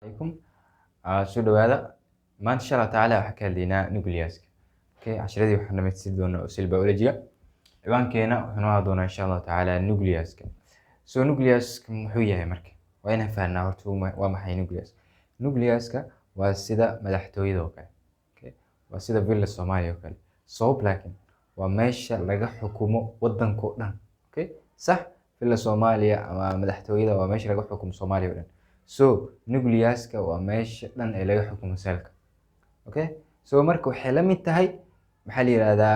عليكم soo dhawaada maanta insha Allah tacaala waxaan ka hadlaynaa nucleus-ka casharadii waxaan dhamaystirin doonaa oo cell biology ciwaankeena wuxuu noo doonaa insha Allah tacaala nucleus-ka nucleus-ka muxuu yahay marka waa inaan fahnaa horta waa maxay nucleus-ka waa sida madaxtooyada oo kale waa sida villa Soomaaliya oo kale sabab laakiin waa meesha laga xukumo wadanka oo dhan sax villa Soomaaliya ama madaxtooyada waa meesha laga xukumo Soomaaliya oo dhan nucleus-ka waa meesha dhan ee laga xukumo cell-ka marka waxay la mid tahay maxaa la yiraahdaa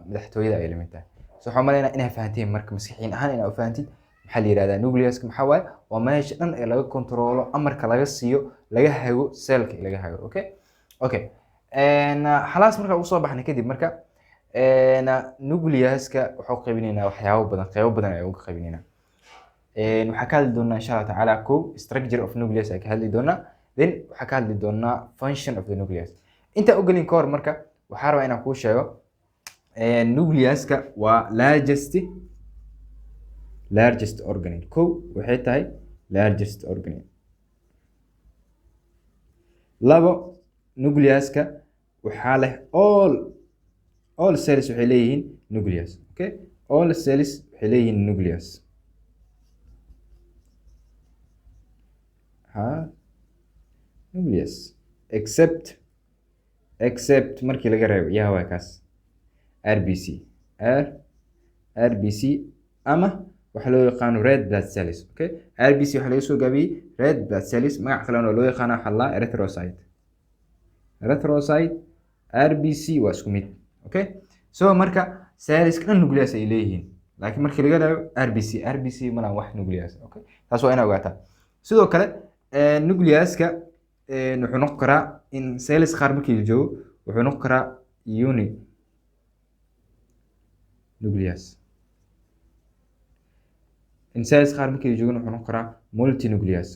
madaxtooyada ay la mid tahay waxaan maleynaa inaad fahanteen marka maskaxiin ahaan inaad fahantiin maxaa la yiraahdaa nucleus-ka maxaa waaye waa meesha dhan ee laga controlo amarka laga siiyo laga hago cell-ka laga hago xalaas marka ugu soo baxnay kadib marka nucleus-ka wuxuu qaybinaynaa waxyaabo badan qaybo badan ayuu ka qaybinaynaa waxaan ka hadli doonaa insha Allah tacaala structure of nucleus ay ka hadli doonaa then waxaan ka hadli doonaa function of the nucleus inta ogalin ka hor marka waxaan rabaa inaan kuu sheego nucleus-ka waa largest organelle waxay tahay largest organelle labo nucleus-ka waxaa leh all cells waxay leeyihiin nucleus all cells waxay leeyihiin nucleus nucleus except markii laga reebo yaa waa kaas RBC ama waxa loo yaqaan red blood cells RBC waxa laga soo gaabiyay red blood cells magac kale oo loo yaqaan waxa la erythrocyte RBC waa isku mid marka cells kan nucleus ay leeyihiin laakiin markii laga reebo RBC ma laha wax nucleus taas waa inaad ogaataa sidoo kale nucleus-ka wuxuu noqon karaa in cells qaar markii la joogo wuxuu noqon karaa uninucleus in cells qaar markii la joogo wuxuu noqon karaa multinucleus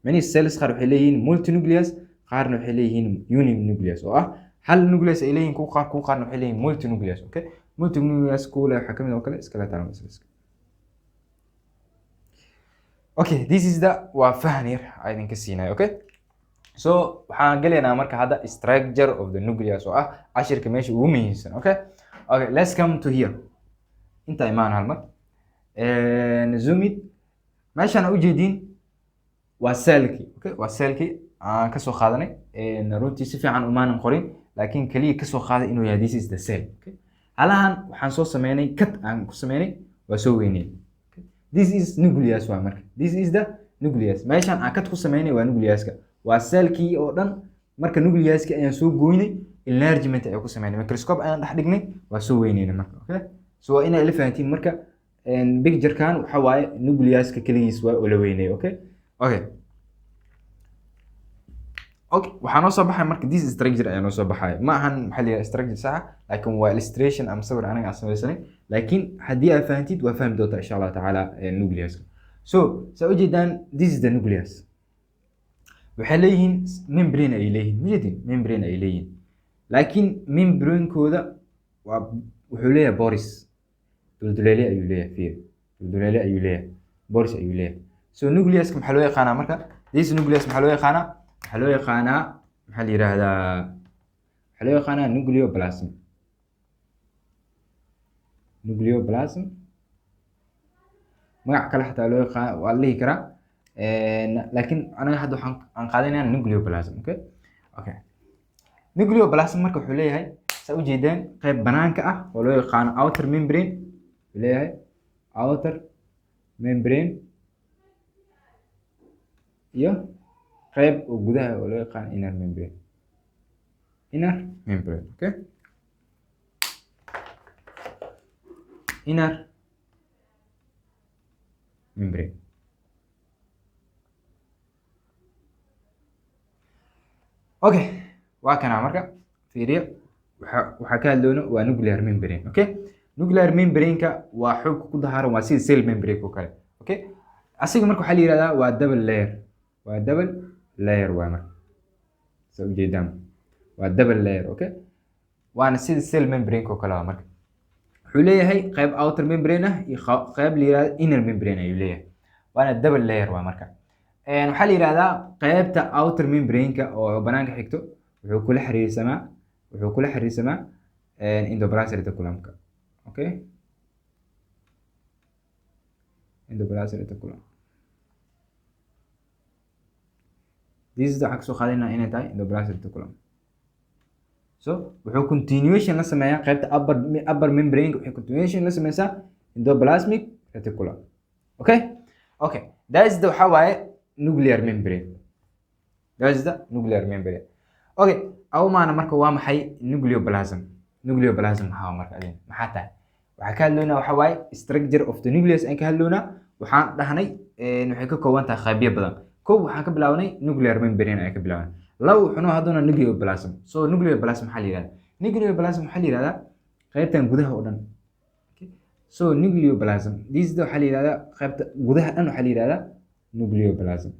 macnaheedu cells qaar waxay leeyihiin multinucleus qaarna waxay leeyihiin uninucleus oo ah hal nucleus ay leeyihiin kuwa qaarna waxay leeyihiin multinucleus multinucleus kuwa waxaa kamid oo kale skeletal muscles this is the waa fahan yar aydan ka siinay waxaan galeynaa marka hadda structure of the nucleus oo ah cashirka meesha ugu muhiimsan let's come to here inta imaan hal mar zoom it meeshaan u jeedin waa cell-kii aan ka soo qaadanay runtii si fiican umaanan qorin laakiin kaliya ka soo qaaday inuu yahay this is the cell halahan waxaan soo sameynay cut aan ku sameynay waa soo weynay this is nucleus waa marka this is the nucleus meeshaan aan cut ku sameynay waa nucleus-ka waa cell-kii oo dhan marka nucleus-ka ayaan soo gooynay enlargement ayaan ku sameynay microscope ayaan dhex dhignay waa soo weynaynay marka waa inay la fahantiin marka picture-kan waxa waaye nucleus-ka kaligiis waa oo la weynay waxaa noo soo baxay marka this structure ayaa noo soo baxay ma ahan maxaa la yiraahdaa structure sax laakiin waa illustration ama sawir aniga aan samaysanay laakiin haddii aad fahantid waa fahmi doontaa insha Allah tacaala nucleus-ka saa u jeedaan this is the nucleus waxay leeyihiin membrane ay leeyihiin membrane ay leeyihiin laakiin membrane-kooda wuxuu leeyahay boris dulduleele ayuu leeyahay boris ayuu leeyahay nucleus-ka maxaa loo yaqaanaa marka this nucleus maxaa loo yaqaanaa maxaa la yiraahdaa nucleoplasm magac kale xataa loo yaqaan waa la dhihi karaa laakiin anaga hadda waxaan qaadanaynaa nucleoplasm nucleoplasm marka wuxuu leeyahay saa u jeedaan qayb banaanka ah oo loo yaqaano outer membrane wuxuu leeyahay outer membrane iyo qayb oo gudaha oo loo yaqaan inner membrane inner membrane waa kana marka fiiriyo waxaa ka hadloono waa nuclear membrane nuclear membrane-ka waa xog ku dahaaran waa sida cell membrane-ka oo kale asiga marka waxaa la yiraahdaa waa double layer waa marka soo jeedaan waa double layer waana sida cell membrane-ka oo kale marka wuxuu leeyahay qayb outer membrane ah iyo qayb la yiraahdo inner membrane ayuu leeyahay وانا دبل لاير waa marka waxaa la yidhahdaa qaybta outer membrane-ka oo banaanka xigto wuxuu kula xiriirsamaa endoplasmic reticulum-ka. Okay, endoplasmic reticulum. This is waxaa kasoo qaadana inay tahay endoplasmic reticulum. So wuxuu continuation la sameeyaa qaybta upper membrane wuxuu continuation la sameeysaa endoplasmic reticulum. Okay, that is the waxaa waaye nuclear membrane. Okay, awmaana marka waa maxay nucleoplasm maxaa marka adin maxaa tahay waxaa ka hadloonaa waxaa waaye structure of the nucleus aan ka hadloonaa waxaan dhahnay waxay ka kooban tahay qaybo badan. kow waxaan ka bilaabnay nuclear membrane ayaan ka bilaabnay. laba wuxuu noo hadloonaa nucleoplasm. So nucleoplasm maxaa la yiraahdaa qaybtan gudaha oo dhan. So nucleoplasm this is waxaa la yiraahdaa qaybta gudaha dhan waxaa la yiraahdaa nucleoplasm.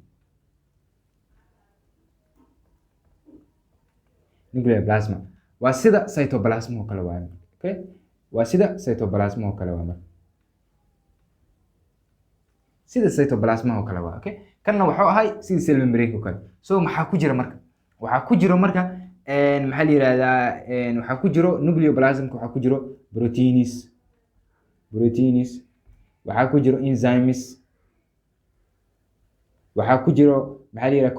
Nucleoplasm waa sida cytoplasm oo kale waaye. Okay, waa sida cytoplasm oo kale waaye. Okay, kanna wuxuu ahay sida cell membrane oo kale. So maxaa ku jira marka waxaa ku jiro maxaa la yiraahdaa waxaa ku jiro nucleoplasm waxaa ku jiro proteins waxaa ku jiro enzymes waxaa ku jiro maxaa la yiraahdaa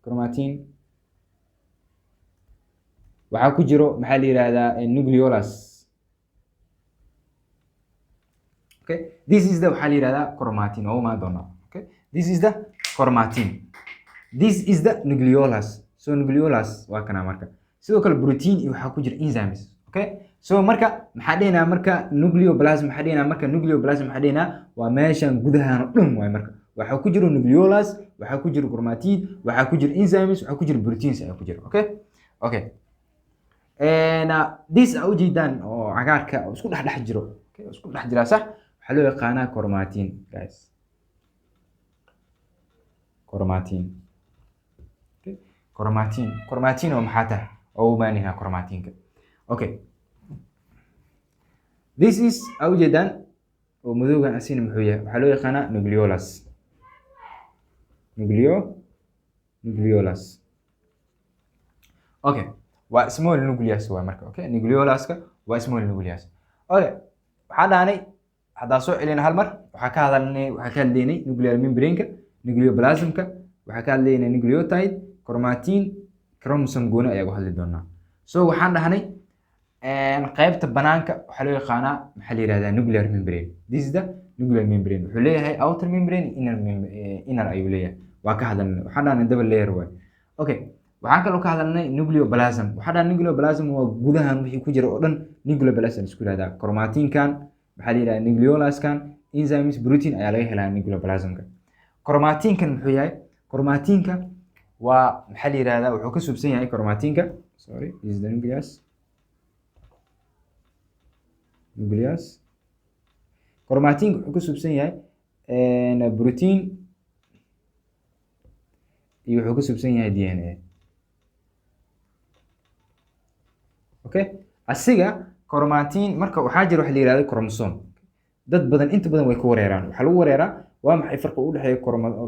chromatin waxaa ku jiro maxaa la yiraahdaa nucleolus. Okay, this is the waxaa la yiraahdaa chromatin oo ma doona. Okay, this is the chromatin, this is the nucleolus. So nucleolus waa kana marka sidoo kale protein iyo waxaa ku jira enzymes. Okay, so marka maxaa dheena marka nucleoplasm maxaa dheena waa meeshan gudahan oo dhan waay marka waxaa ku jiro nucleolus waxaa ku jiro chromatin waxaa ku jiro enzymes waxaa ku jiro proteins ayaa ku jira. Okay, this ujeedaan oo cagaarka oo isku dhex jiro. Okay, isku dhex jira sax waxaa loo yaqaanaa chromatin guys. Chromatin oo maxaa tahay oo u baahan yahay chromatinka. Okay, this is ujeedaan oo madowgan asina muxuu yahay waxaa loo yaqaanaa nucleolus. Okay, waa small nucleus waa marka. Okay, nucleoluska waa small nucleus. Okay, waxaa dhaanay hadaa soo celina hal mar waxaa ka hadlaynay nuclear membrane-ka, nucleoplasm-ka, waxaa ka hadlaynay nucleotide, chromatin, chromosome gooni ayaa uga hadli doonaa. So waxaan dhahnay qaybta banaanka waxaa loo yaqaanaa maxaa la yiraahdaa nuclear membrane. This is the nuclear membrane. Wuxuu leeyahay outer membrane, inner ayuu leeyahay. Waa ka hadalnay waxaan dhahnay double layer waay. Okay, waxaan kaloo ka hadalnay nucleoplasm. Waxaan dhahnay nucleoplasm waa gudahan wixii ku jira oo dhan nucleoplasm isku yiraahdaa. Chromatin-kan maxaa la yiraahdaa nucleolus-kan, enzymes, protein ayaa laga helaa nucleoplasm-ka. Chromatin-kan muxuu yahay? Chromatin-ka waa maxaa la yiraahdaa wuxuu ka subsan yahay chromatin-ka. Sorry, this is the nucleus. Chromatin wuxuu ka subsan yahay protein iyo wuxuu ka subsan yahay DNA. Okay, asiga chromatin marka waxaa jira wax la yiraahdo chromosome. Dad badan inta badan way ku wareeraan. Waxa lagu wareeraa waa maxay farqiga u dhaxeeya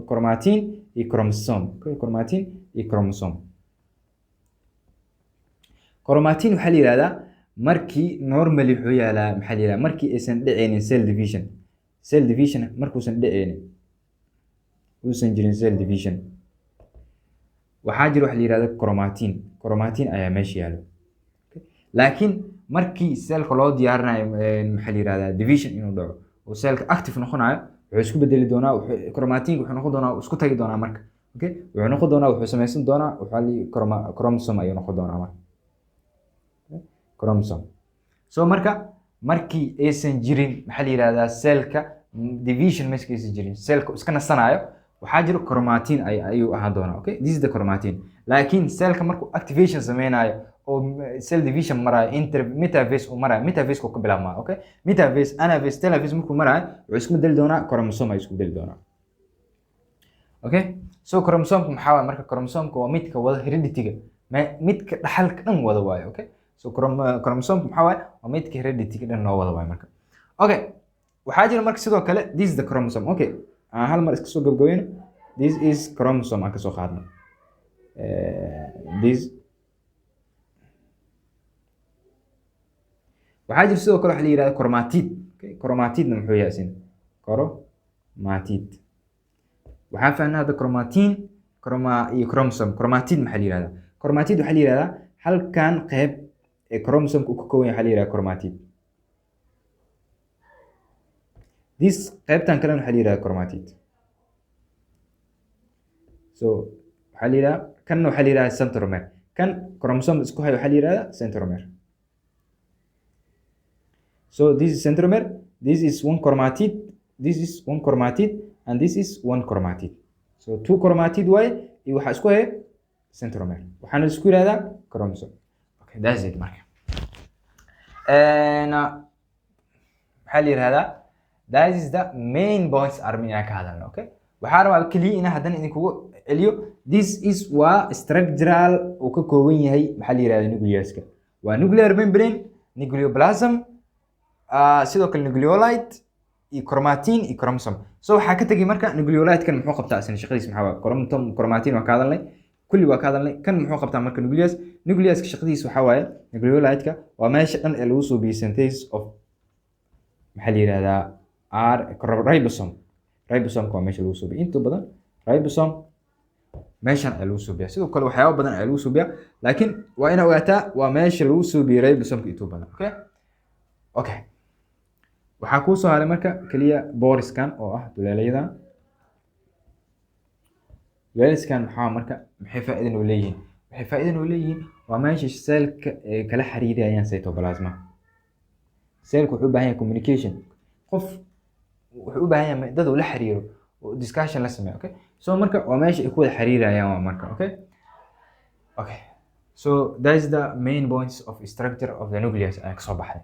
chromatin iyo chromosome. Okay, chromatin iyo chromosome. Chromatin waxaa la yiraahdaa markii normally wuxuu yaalaa maxaa la yiraahdaa markii aysan dhiceynin cell division markuusan dhiceynin uusan jirin cell division waxaa jira wax la yiraahdo chromatin ayaa meesha yaalo. laakiin markii cellka loo diyaarinayo maxaa la yiraahdaa division inuu dhaco oo cellka active noqonayo wuxuu isku bedeli doonaa chromatin wuxuu noqon doonaa isku tagi doonaa marka. Okay, wuxuu noqon doonaa wuxuu samaysan doonaa waxa la chromosome ayuu noqon doonaa marka. Chromosome. So markii aysan jirin maxaa la yiraahdaa cellka division meesha aysan jirin cellka iska nasanayo waxaa jira chromatin ayuu ahaan doonaa. Okay, this is the chromatin. laakiin cellka markuu activation sameynayo oo cell division marayo metaphase uu marayo metaphase ku bilaabmaa. Okay, metaphase, anaphase, telophase markuu marayo wuxuu isku bedeli doonaa chromosome ayuu isku bedeli doonaa. Okay, so chromosome maxaa waaye marka? Chromosome waa midka wada heredity-ga midka dhaxalka dhan wada waaye. Okay, so chromosome maxaa waaye waa midka heredity-ga dhan noo wada waaye marka. Okay, waxaa jira marka sidoo kale this is the chromosome. Okay, hal mar iska soo gabagabeyno. this is chromosome aan kasoo qaadno. This waxaa jira sidoo kale waxa la yidhahda chromatid. Okay, chromatidna muxuu yahay isin? Chromatid. waxaan fahnaa hadda chromatin iyo chromosome. Chromatid maxaa la yidhahdaa? Chromatid waxaa la yidhahdaa halkan qayb ee chromosomka uu ka kooban yahay waxaa la yidhahdaa chromatid. This qaybtan kalena waxaa la yidhahdaa chromatid. So waxaa la yidhahdaa kanna waxaa la yidhahdaa centromere. Kan chromosome isku hayo waxaa la yidhahdaa centromere. So this is centromere, this is one chromatid, this is one chromatid, and this is one chromatid. So two chromatid waaye iyo waxaa isku haya centromere. waxaana isku yidhahdaa chromosome. Okay, that's it marka. maxaa la yidhahdaa? That is the main points arminaa ka hadalna. Okay, waxaa rabaa kaliya inaan haddana idinkugu celiyo. This is waa structural uu ka kooban yahay maxaa la yidhahdaa nucleus-ka. waa nuclear membrane, nucleoplasm, sidoo kale nucleolide iyo chromatin iyo chromosome. So waxaa ka tagay marka nucleolide-kan muxuu qabtaa asna shaqadiisa maxaa waaye? Chromatin waa ka hadalnay, kulli waa ka hadalnay. kan muxuu qabtaa marka nucleus? Nucleus-ka shaqadiisa waxaa waaye nucleolide-ka waa meesha dhan ee lagu soo biyo synthesis of maxaa la yidhahdaa ribosome. Ribosome waa meesha lagu soo biyo inta badan. Ribosome meeshan ayaa lagu soo biyaa. sidoo kale waxyaabo badan ayaa lagu soo biyaa, laakiin waa ina ogaataa waa meesha lagu soo biyo ribosome inta badan. Okay, waxaa kuu soo haray marka kaliya boriskan oo ah duleelayadan. Duleeliskan maxaa marka maxay faa'iido noo leeyihiin? waxay faa'iido noo leeyihiin waa meesha cellka kala xiriirayaan cytoplasma. cellku wuxuu u baahan yahay communication. qof wuxuu u baahan yahay dad uu la xiriiro oo discussion la sameeyo. Okay, so marka waa meesha ay ku wada xiriirayaan waa marka. Okay, so that is the main points of structure of the nucleus ay ka soo baxday.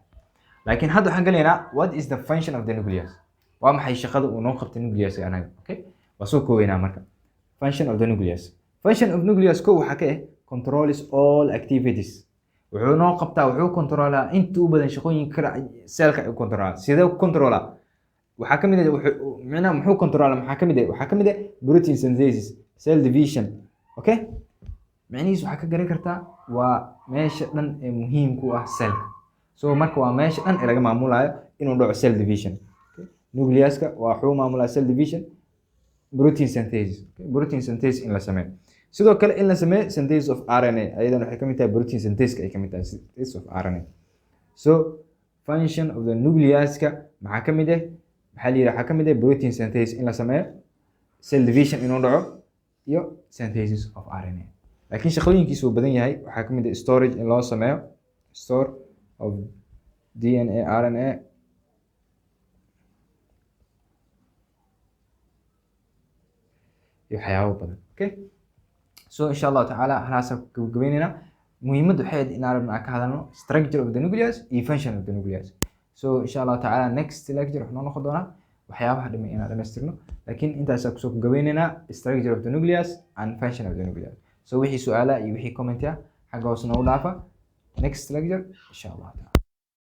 laakiin hadda waxaan galaynaa what is the function of the nucleus? waa maxay shaqada uu noo qabtay nucleus anaga? Okay, waa soo koobaynaa marka function of the nucleus. function of nucleus ko waxa ka controls all activities. wuxuu noo qabtaa, wuxuu controlaa inta u badan shaqooyinka kala cellka ay controlaa. sidee ku controlaa? waxaa kamid ah macnaha muxuu controlaa? waxaa kamid ah protein synthesis, cell division. Okay, macnihiisu waxaa ka garan kartaa waa meesha dhan ee muhiimku ah cellka. so marka waa meesha dhan ee laga maamulayo inuu dhaco cell division. nucleus-ka waa wuxuu maamulaa cell division, protein synthesis. protein synthesis in la sameeyo. sidoo kale in la sameeyo synthesis of RNA ayadana waxay kamid tahay protein synthesis ay kamid tahay synthesis of RNA. so function of the nucleus-ka maxaa kamid ah? maxaa la yidhaha waxaa kamid ah protein synthesis in la sameeyo, cell division inuu dhaco, iyo synthesis of RNA. laakiin shaqooyinkiisu uu badan yahay. waxaa kamid ah storage in loo sameeyo, store of DNA, RNA, iyo waxyaabo badan. Okay, so insha Allah taala halaasa gabagabeynayna. muhiimaddu waxay ahayd in aan ka hadalno structure of the nucleus iyo function of the nucleus. so insha Allah taala next lecture waxaan noqon doonaa waxyaabaha dhimay inaan dhameystirno, laakiin intaas kusoo gabagabeynayna structure of the nucleus and function of the nucleus. so wixii su'aalaha iyo wixii comment ah xagga hoos noogu dhaafa next lecture insha Allah taala.